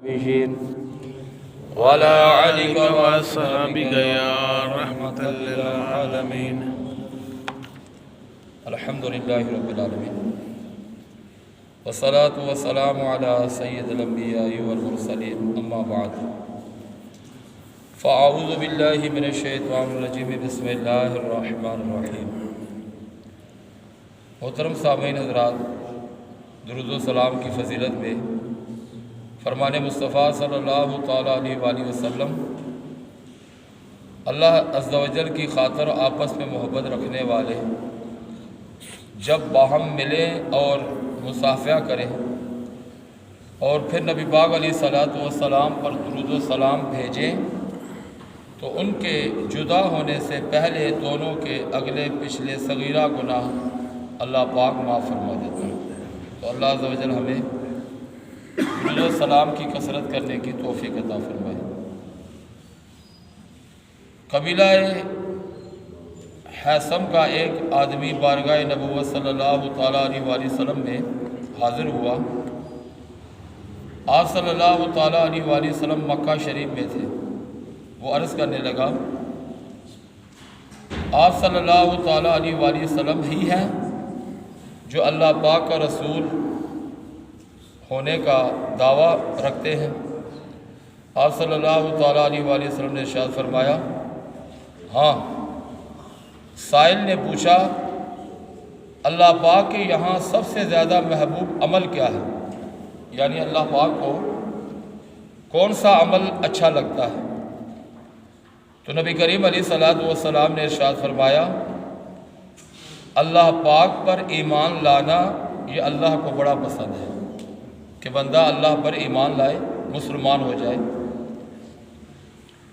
بشير وعلى آلك وأصحابك يا رحمة للعالمين. الحمد لله رب العالمين والصلاة والسلام على سيد الأنبياء والمرسلين أما بعد فأعوذ بالله من الشيطان الرجيم بسم الله الرحمن الرحيم. محترم سامعین حضرات، درود و سلام کی فضیلت میں فرمان مصطفیٰ صلی اللہ تعالیٰ علیہ وآلہ وسلم اللہ عز و جل کی خاطر آپس میں محبت رکھنے والے جب باہم ملیں اور مصافحہ کریں اور پھر نبی پاک علیہ السلام پر درود و سلام بھیجیں تو ان کے جدا ہونے سے پہلے دونوں کے اگلے پچھلے صغیرہ گناہ اللہ پاک معاف فرما دیتا ہے. تو اللہ عز و جل ہمیں درود و سلام کی کثرت کرنے کی توفیق عطا فرمائے. قبیلہ حیثم کا ایک آدمی بارگاہ نبوت صلی اللہ تعالیٰ علیہ وآلہ وسلم میں حاضر ہوا. آپ صلی اللہ تعالیٰ علیہ وآلہ وسلم مکہ شریف میں تھے. وہ عرض کرنے لگا، آپ صلی اللہ تعالیٰ علیہ وآلہ وسلم ہی ہیں جو اللہ پاک کا رسول ہونے کا دعویٰ رکھتے ہیں؟ آپ صلی اللہ تعالیٰ علیہ وآلہ وسلم نے ارشاد فرمایا، ہاں. سائل نے پوچھا، اللہ پاک کے یہاں سب سے زیادہ محبوب عمل کیا ہے؟ یعنی اللہ پاک کو کون سا عمل اچھا لگتا ہے؟ تو نبی کریم علیہ السلام نے ارشاد فرمایا، اللہ پاک پر ایمان لانا یہ اللہ کو بڑا پسند ہے کہ بندہ اللہ پر ایمان لائے، مسلمان ہو جائے.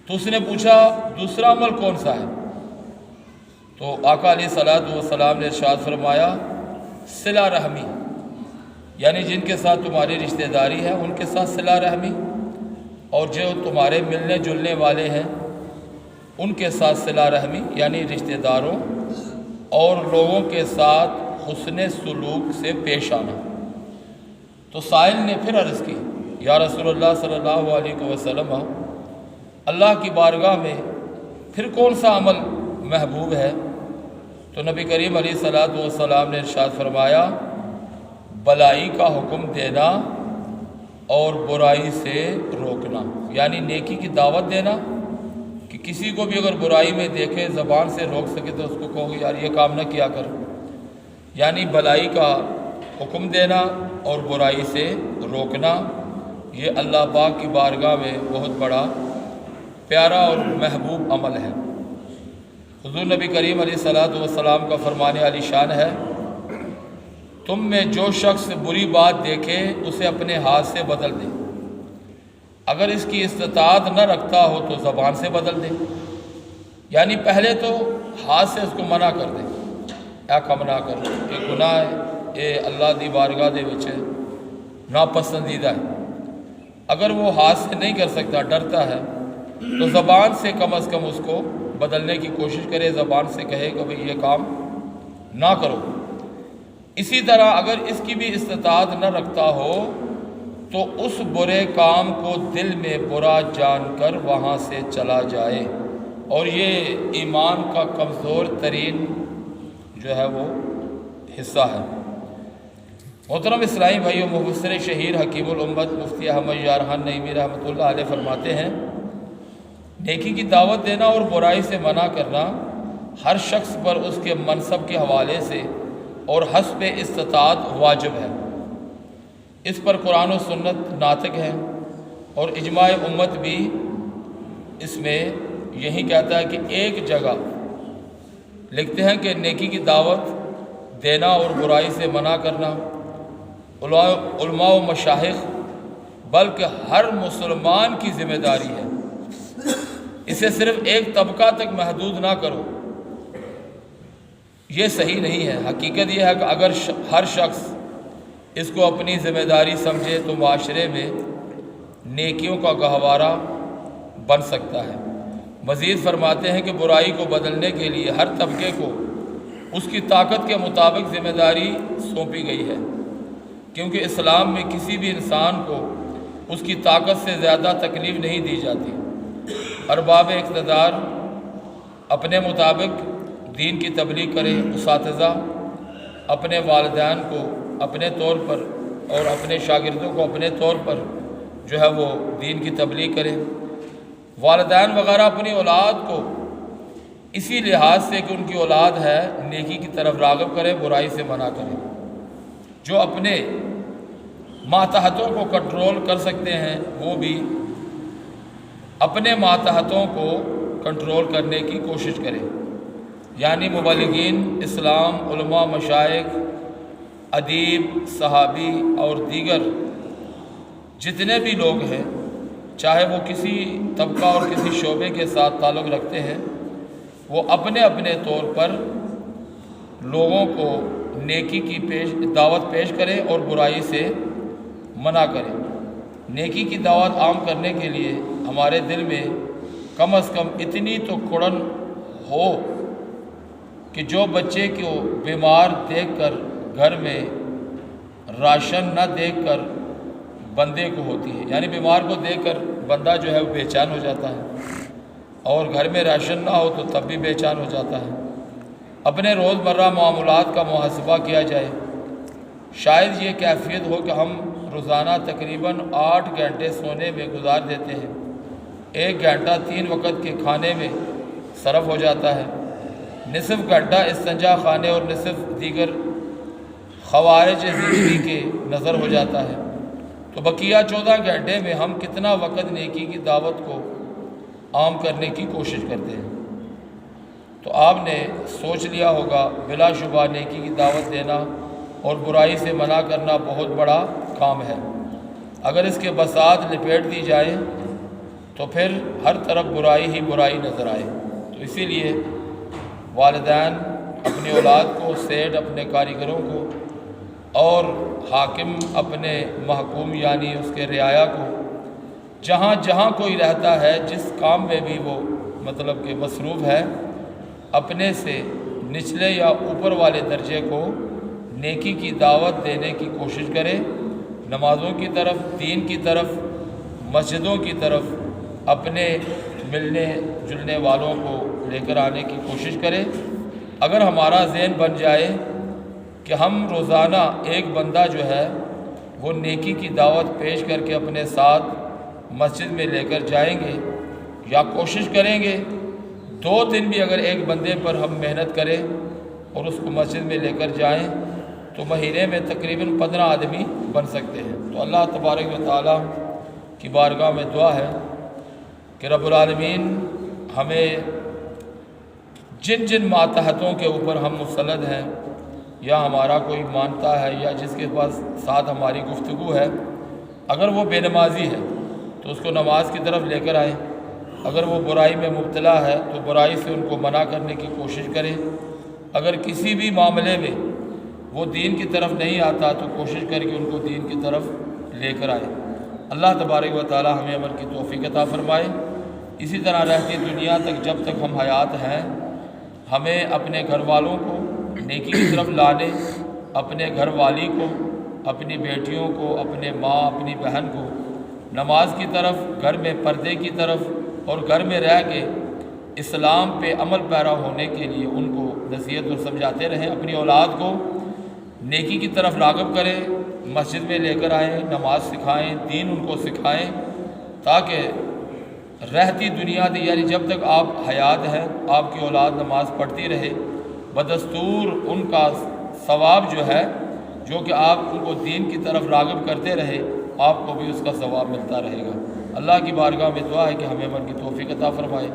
تو اس نے پوچھا دوسرا عمل کون سا ہے؟ تو آقا علیہ السلام نے ارشاد فرمایا، صلہ رحمی، یعنی جن کے ساتھ تمہاری رشتہ داری ہے ان کے ساتھ صلہ رحمی، اور جو تمہارے ملنے جلنے والے ہیں ان کے ساتھ صلہ رحمی، یعنی رشتہ داروں اور لوگوں کے ساتھ حسن سلوک سے پیش آنا. تو سائل نے پھر عرض کی، یا رسول اللہ صلی اللہ علیہ وسلم، اللہ کی بارگاہ میں پھر کون سا عمل محبوب ہے؟ تو نبی کریم علیہ السلام نے ارشاد فرمایا، بلائی کا حکم دینا اور برائی سے روکنا، یعنی نیکی کی دعوت دینا کہ کسی کو بھی اگر برائی میں دیکھے زبان سے روک سکے تو اس کو کہو یار یہ کام نہ کیا کر. یعنی بلائی کا حکم دینا اور برائی سے روکنا یہ اللہ پاک کی بارگاہ میں بہت بڑا پیارا اور محبوب عمل ہے. حضور نبی کریم علیہ السلام کا فرمان عالی شان ہے، تم میں جو شخص بری بات دیکھے اسے اپنے ہاتھ سے بدل دے، اگر اس کی استطاعت نہ رکھتا ہو تو زبان سے بدل دے. یعنی پہلے تو ہاتھ سے اس کو منع کر دے، اے کم نہ کر، یہ گناہ ہے، یہ اللہ دی بارگاہ دے وچ ناپسندیدہ ہے. اگر وہ ہاتھ سے نہیں کر سکتا، ڈرتا ہے، تو زبان سے کم از کم اس کو بدلنے کی کوشش کرے، زبان سے کہے کہ بھئی یہ کام نہ کرو. اسی طرح اگر اس کی بھی استطاعت نہ رکھتا ہو تو اس برے کام کو دل میں برا جان کر وہاں سے چلا جائے، اور یہ ایمان کا کمزور ترین جو ہے وہ حصہ ہے. محترم اسلامی بھائیو، مفسر شہیر حکیم الامت مفتی احمد یارحان نعیمی رحمۃ اللہ علیہ فرماتے ہیں، نیکی کی دعوت دینا اور برائی سے منع کرنا ہر شخص پر اس کے منصب کے حوالے سے اور حسب استطاعت واجب ہے. اس پر قرآن و سنت ناطق ہے اور اجماع امت بھی اس میں یہی کہتا ہے کہ ایک جگہ لکھتے ہیں کہ نیکی کی دعوت دینا اور برائی سے منع کرنا علماء و مشائخ بلکہ ہر مسلمان کی ذمہ داری ہے. اسے صرف ایک طبقہ تک محدود نہ کرو، یہ صحیح نہیں ہے. حقیقت یہ ہے کہ اگر ہر شخص اس کو اپنی ذمہ داری سمجھے تو معاشرے میں نیکیوں کا گہوارہ بن سکتا ہے. مزید فرماتے ہیں کہ برائی کو بدلنے کے لیے ہر طبقے کو اس کی طاقت کے مطابق ذمہ داری سونپی گئی ہے، کیونکہ اسلام میں کسی بھی انسان کو اس کی طاقت سے زیادہ تکلیف نہیں دی جاتی۔ ارباب اقتدار اپنے مطابق دین کی تبلیغ کریں، اساتذہ اپنے والدین کو اپنے طور پر اور اپنے شاگردوں کو اپنے طور پر جو ہے وہ دین کی تبلیغ کریں، والدین وغیرہ اپنی اولاد کو اسی لحاظ سے کہ ان کی اولاد ہے نیکی کی طرف راغب کریں، برائی سے منع کریں۔ جو اپنے ماتحتوں کو کنٹرول کر سکتے ہیں وہ بھی اپنے ماتحتوں کو کنٹرول کرنے کی کوشش کریں، یعنی مبلغین اسلام، علماء، مشائخ، ادیب، صحابی اور دیگر جتنے بھی لوگ ہیں، چاہے وہ کسی طبقہ اور کسی شعبے کے ساتھ تعلق رکھتے ہیں، وہ اپنے اپنے طور پر لوگوں کو نیکی کی دعوت پیش کریں اور برائی سے منع کریں۔ نیکی کی دعوت عام کرنے کے لیے ہمارے دل میں کم از کم اتنی تو کڑن ہو کہ جو بچے کو بیمار دیکھ کر گھر میں راشن نہ دیکھ کر بندے کو ہوتی ہے، یعنی بیمار کو دیکھ کر بندہ جو ہے وہ بے چین ہو جاتا ہے، اور گھر میں راشن نہ ہو تو تب بھی بے چین ہو جاتا ہے۔ اپنے روزمرہ معاملات کا محاسبہ کیا جائے۔ شاید یہ کیفیت ہو کہ ہم روزانہ تقریباً 8 گھنٹے سونے میں گزار دیتے ہیں، 1 گھنٹہ 3 وقت کے کھانے میں صرف ہو جاتا ہے، نصف گھنٹہ استنجا خانے اور نصف دیگر خوارج زندگی کے نظر ہو جاتا ہے، تو بقیہ 14 گھنٹے میں ہم کتنا وقت نیکی کی دعوت کو عام کرنے کی کوشش کرتے ہیں۔ تو آپ نے سوچ لیا ہوگا بلا شبہ نیکی کی دعوت دینا اور برائی سے منع کرنا بہت بڑا کام ہے۔ اگر اس کے بساط لپیٹ دی جائے تو پھر ہر طرف برائی ہی برائی نظر آئے۔ تو اسی لیے والدین اپنی اولاد کو، سیٹ اپنے کاریگروں کو، اور حاکم اپنے محکوم یعنی اس کے رعایا کو، جہاں جہاں کوئی رہتا ہے جس کام میں بھی وہ مطلب کہ مصروف ہے، اپنے سے نچلے یا اوپر والے درجے کو نیکی کی دعوت دینے کی کوشش کرے، نمازوں کی طرف، دین کی طرف، مسجدوں کی طرف اپنے ملنے جلنے والوں کو لے کر آنے کی کوشش کرے۔ اگر ہمارا ذہن بن جائے کہ ہم روزانہ ایک بندہ جو ہے وہ نیکی کی دعوت پیش کر کے اپنے ساتھ مسجد میں لے کر جائیں گے، یا کوشش کریں گے 2 دن بھی اگر ایک بندے پر ہم محنت کریں اور اس کو مسجد میں لے کر جائیں تو مہینے میں تقریباً 15 آدمی بن سکتے ہیں۔ تو اللہ تبارک و تعالیٰ کی بارگاہ میں دعا ہے کہ رب العالمین ہمیں جن جن ماتحتوں کے اوپر ہم مسلط ہیں، یا ہمارا کوئی مانتا ہے یا جس کے پاس ساتھ ہماری گفتگو ہے، اگر وہ بے نمازی ہے تو اس کو نماز کی طرف لے کر آئیں، اگر وہ برائی میں مبتلا ہے تو برائی سے ان کو منع کرنے کی کوشش کریں، اگر کسی بھی معاملے میں وہ دین کی طرف نہیں آتا تو کوشش کر کے ان کو دین کی طرف لے کر آئیں۔ اللہ تبارک و تعالی ہمیں عمل کی توفیق عطا فرمائے۔ اسی طرح رہتی دنیا تک جب تک ہم حیات ہیں، ہمیں اپنے گھر والوں کو نیکی کی طرف لانے، اپنے گھر والی کو، اپنی بیٹیوں کو، اپنے ماں، اپنی بہن کو نماز کی طرف، گھر میں پردے کی طرف، اور گھر میں رہ کے اسلام پہ عمل پیرا ہونے کے لیے ان کو نصیحت اور سمجھاتے رہیں۔ اپنی اولاد کو نیکی کی طرف راغب کریں، مسجد میں لے کر آئیں، نماز سکھائیں، دین ان کو سکھائیں، تاکہ رہتی دنیا دی یعنی جب تک آپ حیات ہیں آپ کی اولاد نماز پڑھتی رہے، بدستور ان کا ثواب جو ہے، جو کہ آپ ان کو دین کی طرف راغب کرتے رہے، آپ کو بھی اس کا ثواب ملتا رہے گا۔ اللہ کی بارگاہ میں دعا ہے کہ ہمیں عمل کی توفیق عطا فرمائے۔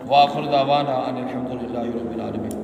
وآخر دعوانا ان الحمد للہ رب العالمین۔